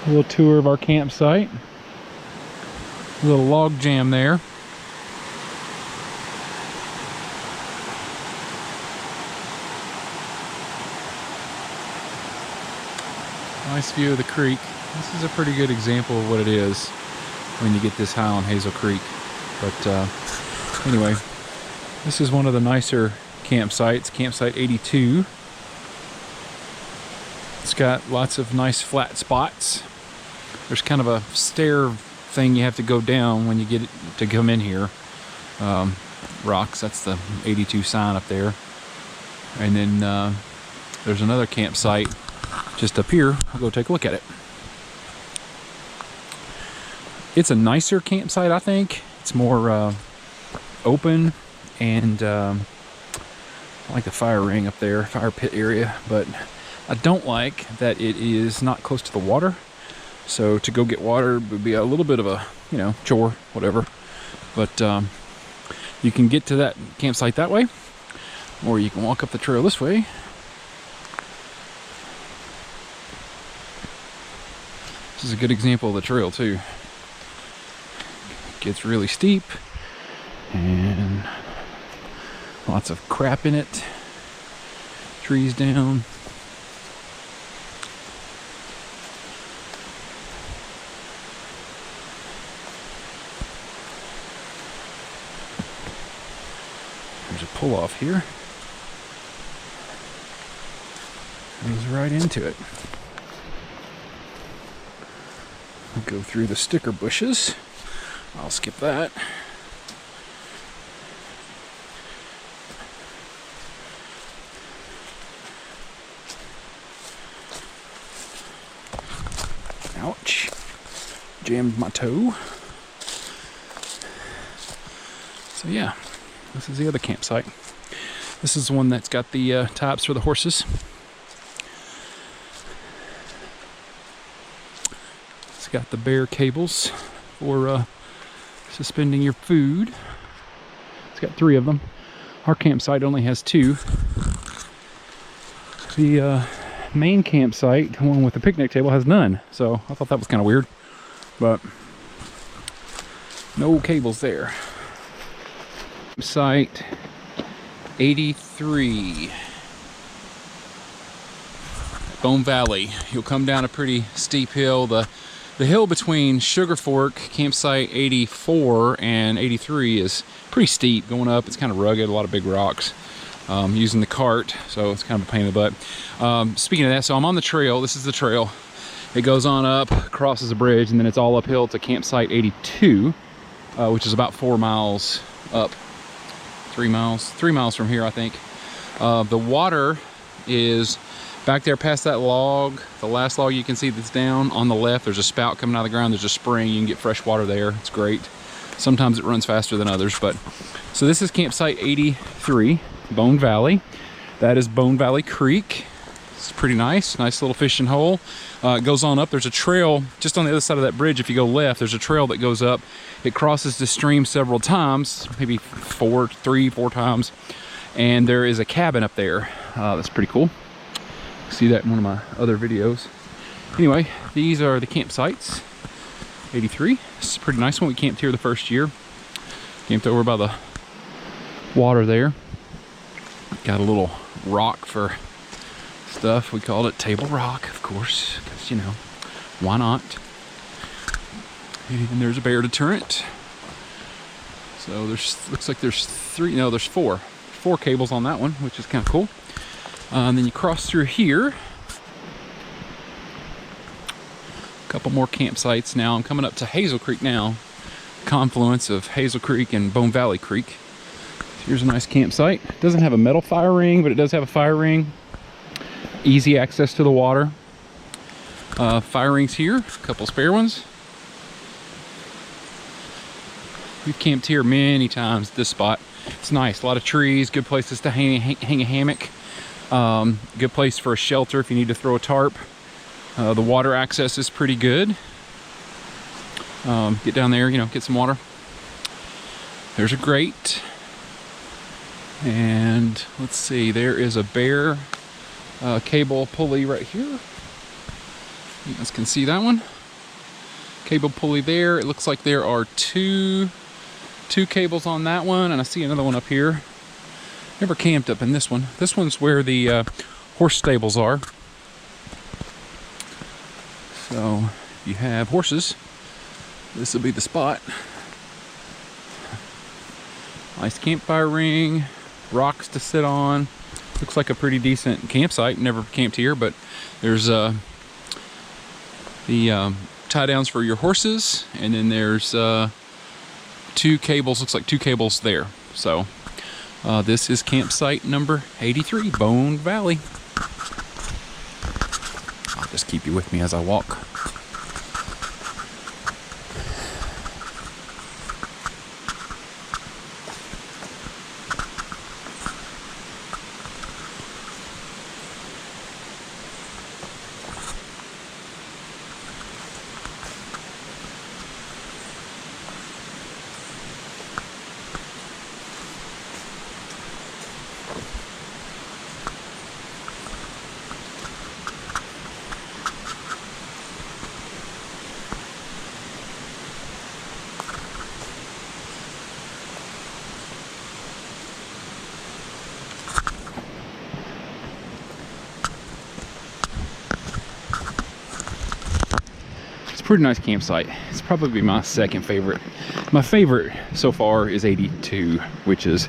A little tour of our campsite. A little log jam there. Nice view of the creek. This is a pretty good example of what it is when you get this high on Hazel Creek. But anyway, this is one of the nicer campsites, campsite 82. It's got lots of nice flat spots. There's kind of a stair thing you have to go down when you get it to come in here. Rocks, that's the 82 sign up there. And then there's another campsite just up here. I'll go take a look at it. It's a nicer campsite, I think. It's more open, and I like the fire ring up there, fire pit area, but I don't like that it is not close to the water. So to go get water would be a little bit of a, you know, chore, whatever. But you can get to that campsite that way, or you can walk up the trail this way. This is a good example of the trail too. It gets really steep and lots of crap in it. Trees down. There's a pull off here. Goes right into it. Go through the sticker bushes. I'll skip that. Ouch. Jammed my toe. So yeah, this is the other campsite. This is the one that's got the tops for the horses. It's got the bare cables for suspending your food. It's got 3 of them. Our campsite only has 2. The main campsite, the one with the picnic table, has none. So I thought that was kind of weird, but no cables there. Site 83, Bone Valley. You'll come down a pretty steep hill. The hill between Sugar Fork, campsite 84 and 83 is pretty steep going up. It's kind of rugged, a lot of big rocks. Using the cart, so it's kind of a pain in the butt. Speaking of that, so I'm on the trail. This is the trail. It goes on up, crosses a bridge, and then it's all uphill to campsite 82, which is about 4 miles up. 3 miles from here, I think. The water is back there past that log. The last log you can see that's down on the left, there's a spout coming out of the ground. There's a spring. You can get fresh water there. It's great. Sometimes it runs faster than others, but so this is campsite 83, Bone Valley. That is Bone Valley Creek. It's pretty nice little fishing hole. It goes on up. There's a trail just on the other side of that bridge. If you go left, there's a trail that goes up. It crosses the stream several times, maybe 4 times, and there is a cabin up there. That's pretty cool. See that in one of my other videos. Anyway, these are the campsites. 83. This is a pretty nice one. We camped here the first year. Camped over by the water there. Got a little rock for stuff. We called it Table Rock, of course, because, you know, why not? And there's a bear deterrent. So looks like there's 4 cables on that one, which is kind of cool. And then you cross through here. A couple more campsites now. I'm coming up to Hazel Creek now. Confluence of Hazel Creek and Bone Valley Creek. Here's a nice campsite. It doesn't have a metal fire ring, but it does have a fire ring. Easy access to the water. Fire rings here, a couple spare ones. We've camped here many times, this spot. It's nice, a lot of trees, good places to hang a hammock. Good place for a shelter if you need to throw a tarp. The water access is pretty good. Get down there, you know, get some water. There's a grate. And let's see, there is a bare cable pulley right here. You guys can see that one. cable pulley there. It looks like there are two cables on that one, and I see another one up here. Never camped up in this one. This one's where the horse stables are. So if you have horses, this will be the spot. Nice campfire ring, rocks to sit on. Looks like a pretty decent campsite. Never camped here, but there's the tie downs for your horses, and then there's two cables. Looks like two cables there. So this is campsite number 83, Bone Valley. I'll just keep you with me as I walk. Pretty nice campsite. It's probably my second favorite. My favorite so far is 82, which is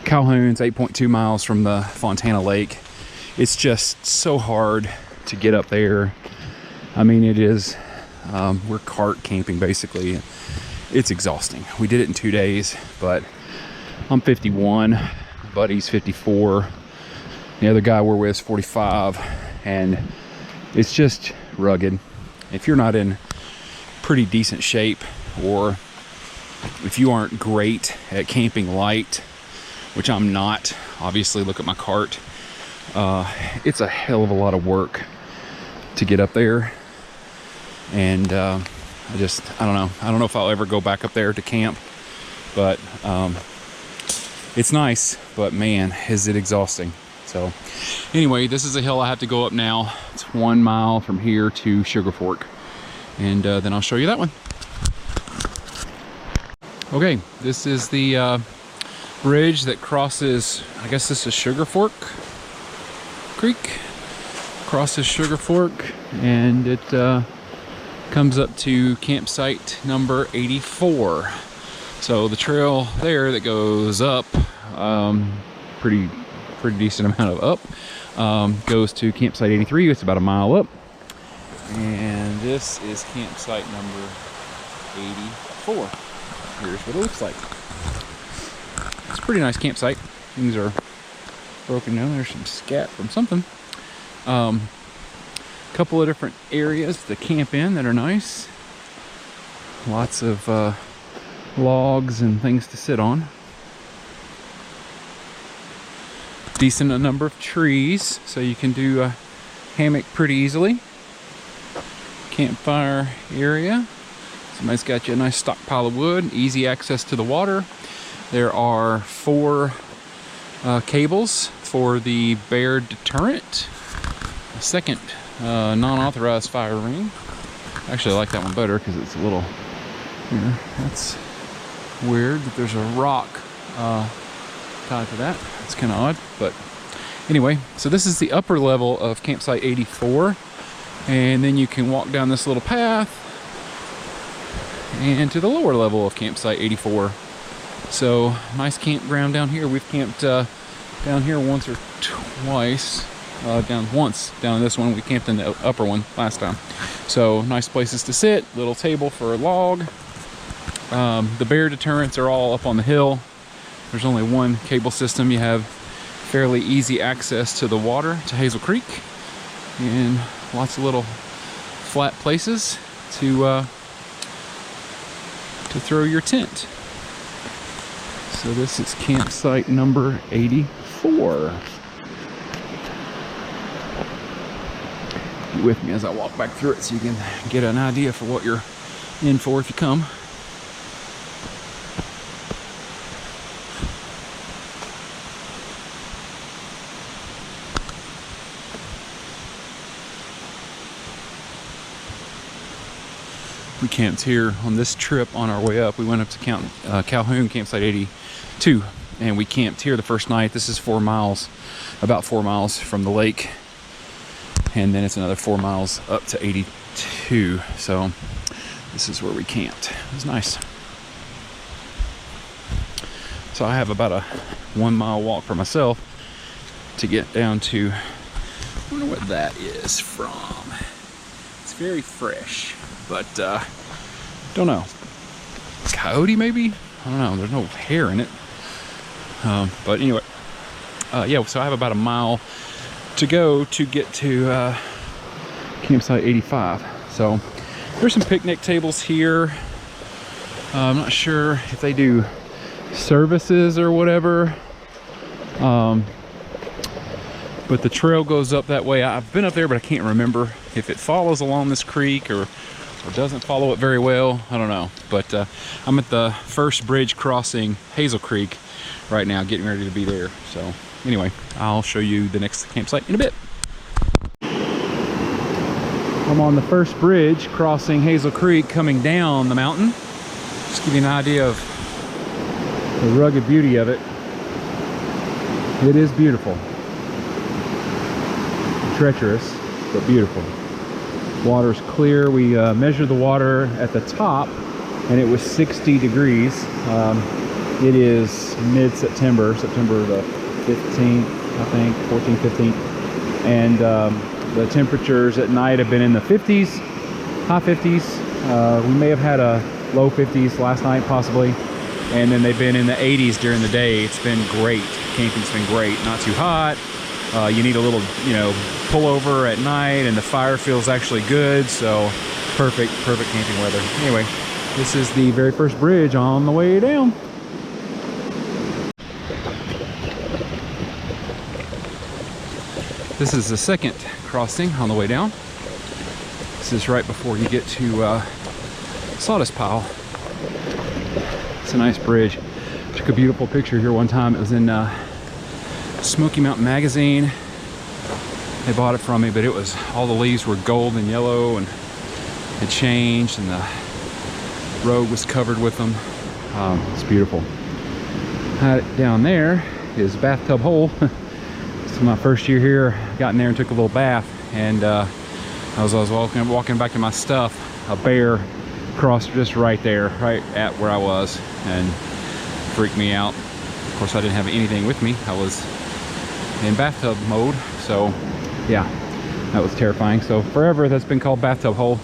Calhoun's, 8.2 miles from the Fontana Lake. It's just so hard to get up there. I mean, it is, we're cart camping basically. It's exhausting. We did it in 2 days, but I'm 51, my buddy's 54, the other guy we're with is 45, and it's just rugged. If you're not in pretty decent shape, or if you aren't great at camping light, which I'm not, obviously look at my cart, it's a hell of a lot of work to get up there. And I don't know if I'll ever go back up there to camp, but it's nice, but man, is it exhausting. So anyway, this is a hill I have to go up now. It's 1 mile from here to Sugar Fork, and then I'll show you that one. Okay, this is the bridge that crosses, I guess this is Sugar Fork Creek, crosses Sugar Fork, and it comes up to campsite number 84. So the trail there that goes up, pretty decent amount of up, goes to campsite 83. It's about a mile up. And this is campsite number 84. Here's what it looks like. It's a pretty nice campsite. Things are broken down. There's some scat from something. Couple of different areas to camp in that are nice. Lots of logs and things to sit on. Decent a number of trees, so you can do a hammock pretty easily. Campfire area. Somebody's got you a nice stockpile of wood, easy access to the water. There are 4 cables for the bear deterrent. A second non-authorized fire ring. Actually, I like that one better because it's a little, that's weird that there's a rock tied to that. It's kind of odd, but anyway, so this is the upper level of campsite 84. And then you can walk down this little path and to the lower level of campsite 84. So nice campground down here. We've camped down here once or twice. Down this one. We camped in the upper one last time. So nice places to sit, little table for a log. The bear deterrents are all up on the hill. There's only one cable system. You have fairly easy access to the water, to Hazel Creek, and lots of little flat places to throw your tent. So this is campsite number 84. Be with me as I walk back through it so you can get an idea for what you're in for if you come. We camped here on this trip on our way up. We went up to Calhoun campsite 82, and we camped here the first night. This is 4 miles, about 4 miles from the lake, and then it's another 4 miles up to 82. So this is where we camped. It was nice. So I have about a 1 mile walk for myself to get down to, I wonder what that is from. It's very fresh, but don't know. Coyote maybe? I don't know, there's no hair in it. But anyway, yeah, so I have about a mile to go to get to campsite 85. So there's some picnic tables here. I'm not sure if they do services or whatever. But the trail goes up that way. I've been up there, but I can't remember if it follows along this creek or doesn't follow it very well. I don't know. But I'm at the first bridge crossing Hazel Creek right now, getting ready to be there. So anyway, I'll show you the next campsite in a bit. I'm on the first bridge crossing Hazel Creek coming down the mountain. Just give you an idea of the rugged beauty of it. It is beautiful. Treacherous, but beautiful. Water's clear. We measured the water at the top and it was 60 degrees. It is mid-September, September the 15th, I think, 14th, 15th. And the temperatures at night have been in the 50s, high 50s. We may have had a low 50s last night, possibly. And then they've been in the 80s during the day. It's been great. Camping's been great. Not too hot. You need a little, pullover at night, and the fire feels actually good. So perfect camping weather. Anyway, this is the very first bridge on the way down. This is the second crossing on the way down. This is right before you get to Sawdust Pile. It's a nice bridge. Took a beautiful picture here one time. It was in Smoky Mountain magazine. They bought it from me, but it was, all the leaves were gold and yellow and had changed, and the road was covered with them. It's beautiful. Down there is Bathtub Hole. This is my first year here. Got in there and took a little bath, and as I was walking back to my stuff, a bear crossed just right there, right at where I was, and freaked me out. Of course, I didn't have anything with me. I was in bathtub mode, so yeah, that was terrifying. So forever that's been called Bathtub Hole.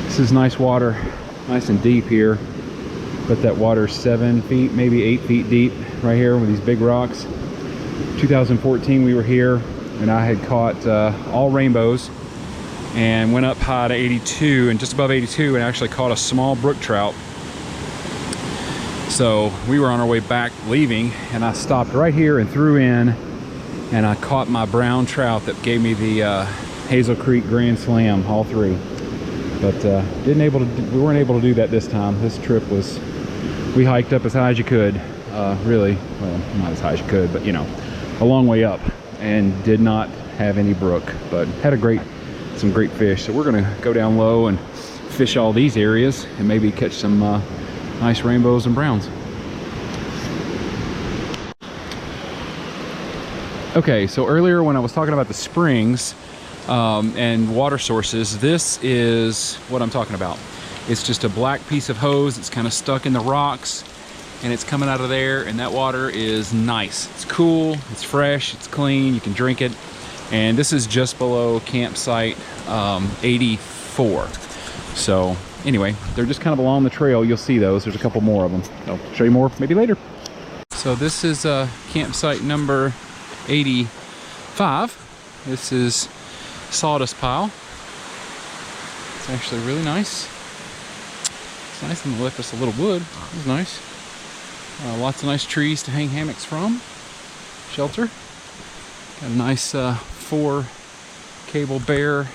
This is nice water, nice and deep here, but that water's 7 feet, maybe 8 feet deep right here with these big rocks. 2014 we were here, and I had caught all rainbows and went up high to 82, and just above 82, and actually caught a small brook trout. So we were on our way back leaving, and I stopped right here and threw in, and I caught my brown trout that gave me the Hazel Creek Grand Slam, all three. But we weren't able to do that this time. This trip was, we hiked up as high as you could, really, well, not as high as you could, but a long way up, and did not have any brook, but had some great fish. So we're gonna go down low and fish all these areas and maybe catch some nice rainbows and browns. Okay, so earlier when I was talking about the springs and water sources, this is what I'm talking about. It's just a black piece of hose. It's kind of stuck in the rocks, and it's coming out of there, and that water is nice. It's cool, it's fresh, it's clean, you can drink it. And this is just below campsite 84. So anyway, they're just kind of along the trail. You'll see those. There's a couple more of them. I'll show you more maybe later. So this is campsite number 85. This is Sawdust Pile. It's actually really nice. It's nice, and they left us a little wood. It was nice. Lots of nice trees to hang hammocks from. Shelter. Got a nice 4 cable bear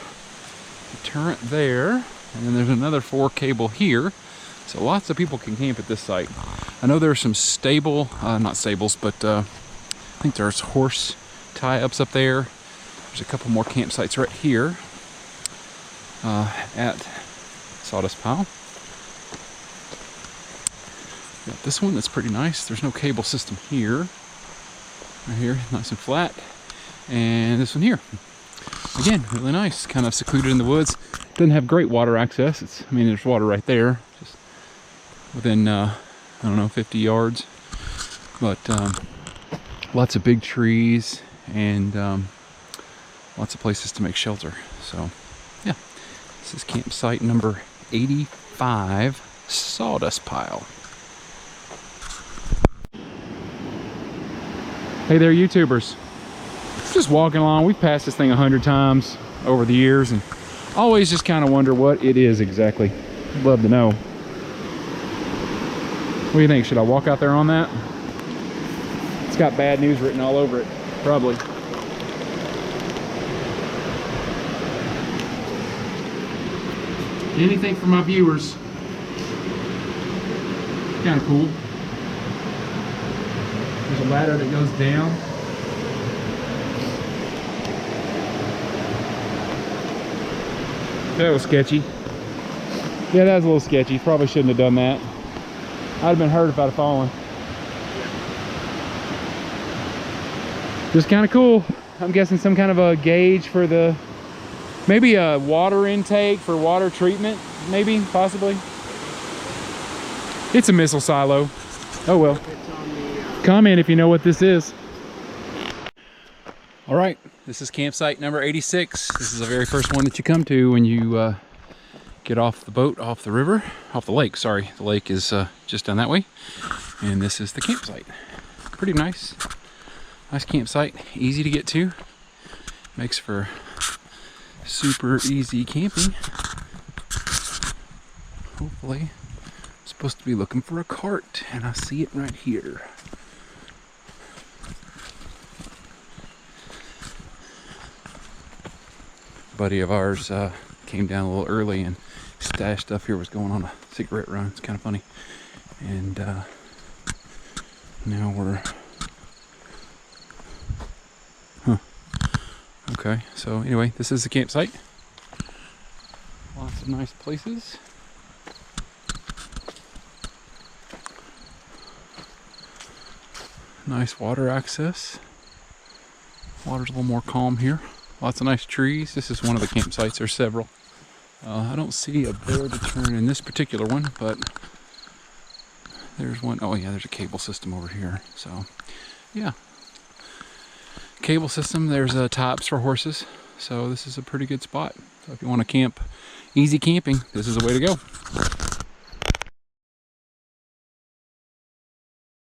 turret there, and then there's another 4 cable here. So lots of people can camp at this site. I know there's some not stables, but I think there's horse tie-ups up there. There's a couple more campsites right here at sawdust pile. Got this one that's pretty nice. There's no cable system here. Right here, nice and flat. And this one here. Again, really nice. Kind of secluded in the woods. Doesn't have great water access. I mean, there's water right there. Just within, I don't know, 50 yards. But lots of big trees and lots of places to make shelter. So, yeah. This is campsite number 85, Sawdust Pile. Hey there, YouTubers. Just walking along. We've passed this thing 100 times over the years and always just kind of wonder what it is exactly. I'd love to know. What do you think? Should I walk out there on that? It's got bad news written all over it. Probably. Anything for my viewers. Kind of cool. There's a ladder that goes down. That was sketchy. Yeah, that was a little sketchy. Probably shouldn't have done that. I'd have been hurt if I'd have fallen. Just kind of cool. I'm guessing some kind of a gauge for the, maybe a water intake for water treatment, maybe, possibly. It's a missile silo. Oh well. Comment if you know what this is. All right, this is campsite number 86. This is the very first one that you come to when you get off the boat, off the river, off the lake, sorry. The lake is just down that way. And this is the campsite. Pretty nice. Nice campsite, easy to get to. Makes for super easy camping. Hopefully. I'm supposed to be looking for a cart and I see it right here. Buddy of ours came down a little early and stashed stuff here, was going on a cigarette run. It's kind of funny. And now we're okay, so anyway, this is the campsite. Lots of nice places. Nice water access. Water's a little more calm here. Lots of nice trees. This is one of the campsites. There's several. I don't see a bear deterrent in this particular one, but there's one. Oh yeah, there's a cable system over here. So yeah, cable system. There's tops for horses. So this is a pretty good spot. So if you want to camp, easy camping, this is the way to go.